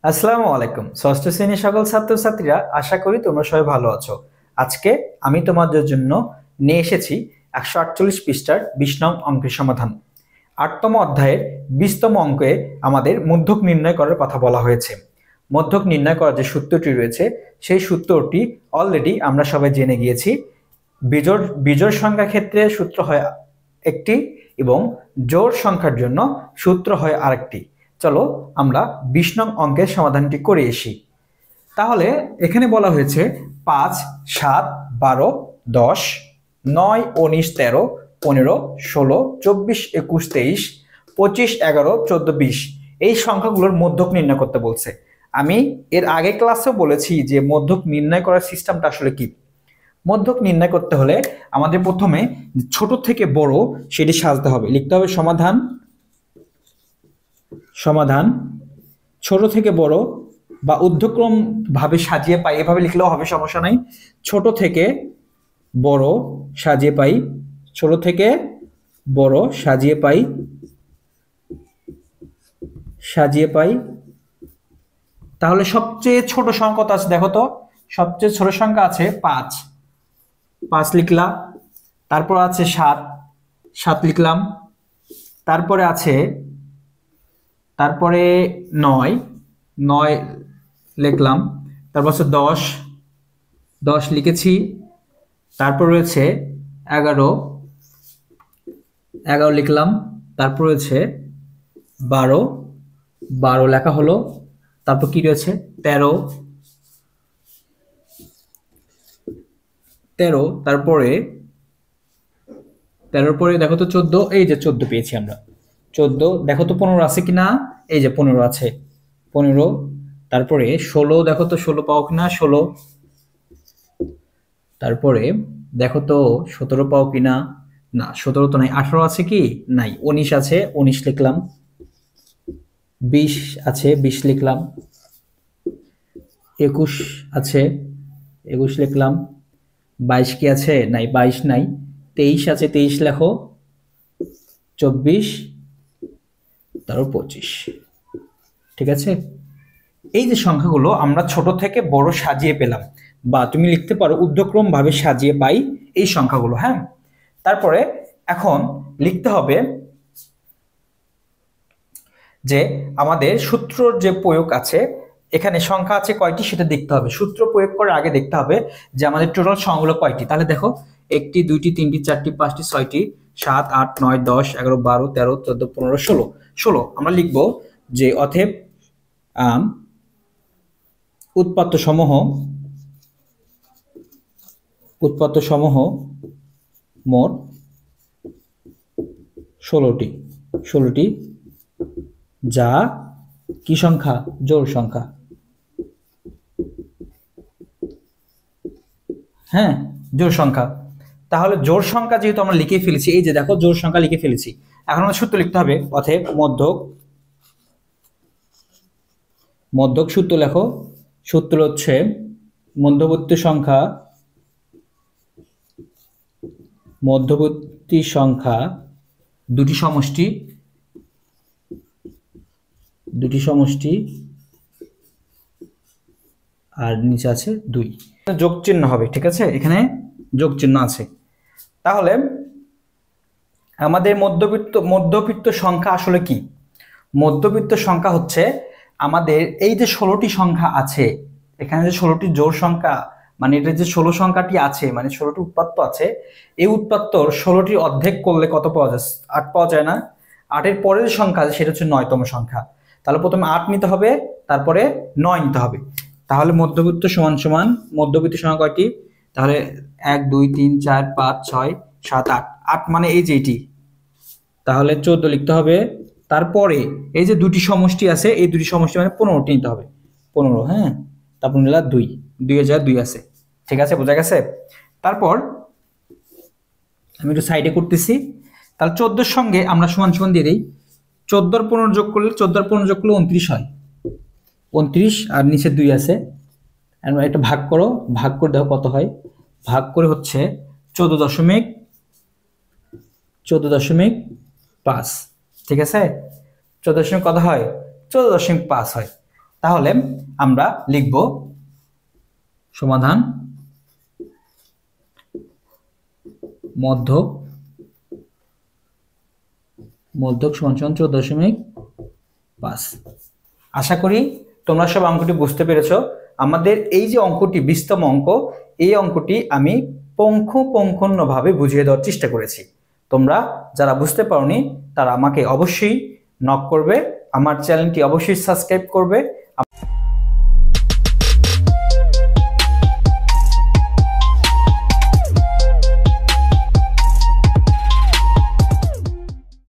আসসালামু আলাইকুম। ষষ্ঠ শ্রেণীর সকল ছাত্রছাত্রীরা, আশা করি তোমরা সবাই ভালো আছো। আজকে আমি তোমাদের জন্য নিয়ে এসেছি 148 পৃষ্ঠার 20 নং অঙ্কের সমাধান। 8তম অধ্যায়ের 20তম অঙ্কে আমাদের মধ্যক নির্ণয় করার কথা বলা হয়েছে। মধ্যক নির্ণয় করার যে সূত্রটি রয়েছে সেই সূত্রটি অলরেডি আমরা সবাই জেনে গিয়েছি। বিজোড় সংখ্যার ক্ষেত্রে সূত্র হয় একটি এবং জোড় সংখ্যার জন্য সূত্র হয় আরেকটি। চলো আমরা 20 নং অঙ্কের সমাধানটি করে আসি। তাহলে এখানে বলা হয়েছে 5, 7, 12, 10, 9, 19, 13, 15, 16, 24, 21, 23, 25, 11, 14, 20 এই সংখ্যাগুলোর মধ্যক নির্ণয় করতে বলছে। আমি এর আগে ক্লাসেও বলেছি যে মধ্যক নির্ণয় করার সিস্টেমটা আসলে কি। মধ্যক নির্ণয় করতে হলে আমাদের প্রথমে ছোট থেকে বড় সেটি সাজাতে হবে। লিখতে হবে সমাধান সমাধান ছোট থেকে বড় বা ঊর্ধ্বক্রম ভাবে সাজিয়ে পাই, এভাবে লিখলেও হবে, সমস্যা নাই। ছোট থেকে বড় সাজিয়ে পাই, ছোট থেকে বড় সাজিয়ে পাই, সাজিয়ে পাই। তাহলে সবচেয়ে ছোট সংখ্যা কত আছে দেখো তো। সবচেয়ে ছোট সংখ্যা আছে 5, 5 লিখলাম। তারপর আছে 7, 7 লিখলাম। তারপরে আছে 9, 9 লিখলাম। তারপর আছে 10, 10 লিখেছি। তারপর রয়েছে 11, 11 লিখলাম। তারপর রয়েছে 12, 12 লেখা হলো। তারপর কি রয়েছে 13, 13। তারপরে 13 পরে দেখো তো 14, এই যে 14 পেয়েছি আমরা। 14 দেখো তো 15 আছে কিনা, এই যে 15 আছে, 15। তারপরে 16 দেখো তো 16 পাও কিনা, 16। তারপরে দেখো তো 17 পাও কিনা, না 17 তো নাই। 18 আছে কি, নাই। 19 আছে, 19 লিখলাম। 20 আছে, 20 লিখলাম। 21 আছে, 21 লিখলাম। 22 কি আছে, নাই, 22 নাই। 23 আছে, 23 লেখো। 24, তারপর 25। ঠিক আছে। এই যে সংখ্যাগুলো আমরা ছোট থেকে বড় সাজিয়ে পেলাম, বা তুমি লিখতে পারো ঊর্ধ্বক্রম ভাবে সাজিয়ে পাই এই সংখ্যাগুলো। হ্যাঁ, তারপরে এখন লিখতে হবে যে আমাদের সূত্রর যে প্রয়োগ আছে, এখানে সংখ্যা আছে কয়টি সেটা দেখতে হবে। সূত্র প্রয়োগ করার আগে দেখতে হবে যে আমাদের টোটাল সংখ্যাগুলো কয়টি। তাহলে দেখো 1টি 2টি 3টি 4টি 5টি 6টি 7 8 9 10 11 12 13 14 15 16 16 আমরা লিখব যে অতএব উৎপাত্ত সমূহ মোট 16টি, যা কি সংখ্যা, জোড় সংখ্যা। হ্যাঁ, জোড় সংখ্যা। তাহলে জোড় সংখ্যা যেহেতু আমরা লিখে ফেলেছি, এই যে দেখো জোড় সংখ্যা লিখে ফেলেছি। এখন আমরা সূত্র লিখতে হবে। অতএব মধ্যক সূত্র লেখো। সূত্র হচ্ছে মধ্যবর্তী সংখ্যা দুটি সমষ্টি আর নিচে আছে 2, যোগ চিহ্ন হবে। ঠিক আছে, এখানে যোগ চিহ্ন আছে। তাহলে আমাদের মধ্যবর্তী সংখ্যা আসলে কি? মধ্যবর্তী সংখ্যা হচ্ছে আমাদের এই যে 16টি সংখ্যা আছে, এখানে যে 16টি জোড় সংখ্যা, মানে এটা যে 16 সংখ্যাটি আছে, মানে 16টি উৎপাত্ত আছে, এই উৎপাত্তর 16টি অর্ধেক করলে কত পাওয়া যায়? 8 পাওয়া যায় না? 8-এর পরের সংখ্যা সেটা হচ্ছে 9তম সংখ্যা। তাহলে প্রথমে 8 নিতে হবে, তারপরে 9 নিতে হবে। তাহলে মধ্যবর্তী সংখ্যা কয়টি? তাহলে 1 2 3 4 5 6 7 8, 8 মানে এই যে এটি। তাহলে 14 লিখতে হবে। তারপরে এই যে দুটি সমষ্টি আছে, এই দুটি সমষ্টি মানে 15টি নিতে হবে। 15, হ্যাঁ। তারপর নিলাম 2, 2 আছে। ঠিক আছে, বোঝা গেছে? তারপর আমি একটু সাইডে করতেছি। তাহলে 14-এর সঙ্গে আমরা সমান সমান দিয়ে দিই। 14 আর 15 যোগ করলে 29 হয়। 29 আর নিচে 2 আছে। একটা ভাগ করো, ভাগ করে দেখো কত হয়। ভাগ করে হচ্ছে 14.5। ঠিক আছে, 14 কত হয়? 14.5 হয়। তাহলে আমরা লিখব সমাধান মধ্যক সমান 14.5। আশা করি তোমরা সব অঙ্কটি বুঝতে পেরেছো। আমাদের এই যে অঙ্কটি 20তম অঙ্ক, এই অঙ্কটি আমি পুঙ্খানুপুঙ্খভাবে বুঝিয়ে দেওয়ার চেষ্টা করেছি। তোমরা যারা বুঝতে পারোনি তারা আমাকে অবশ্যই নক করবে, আমার চ্যানেলটি অবশ্যই সাবস্ক্রাইব করবে।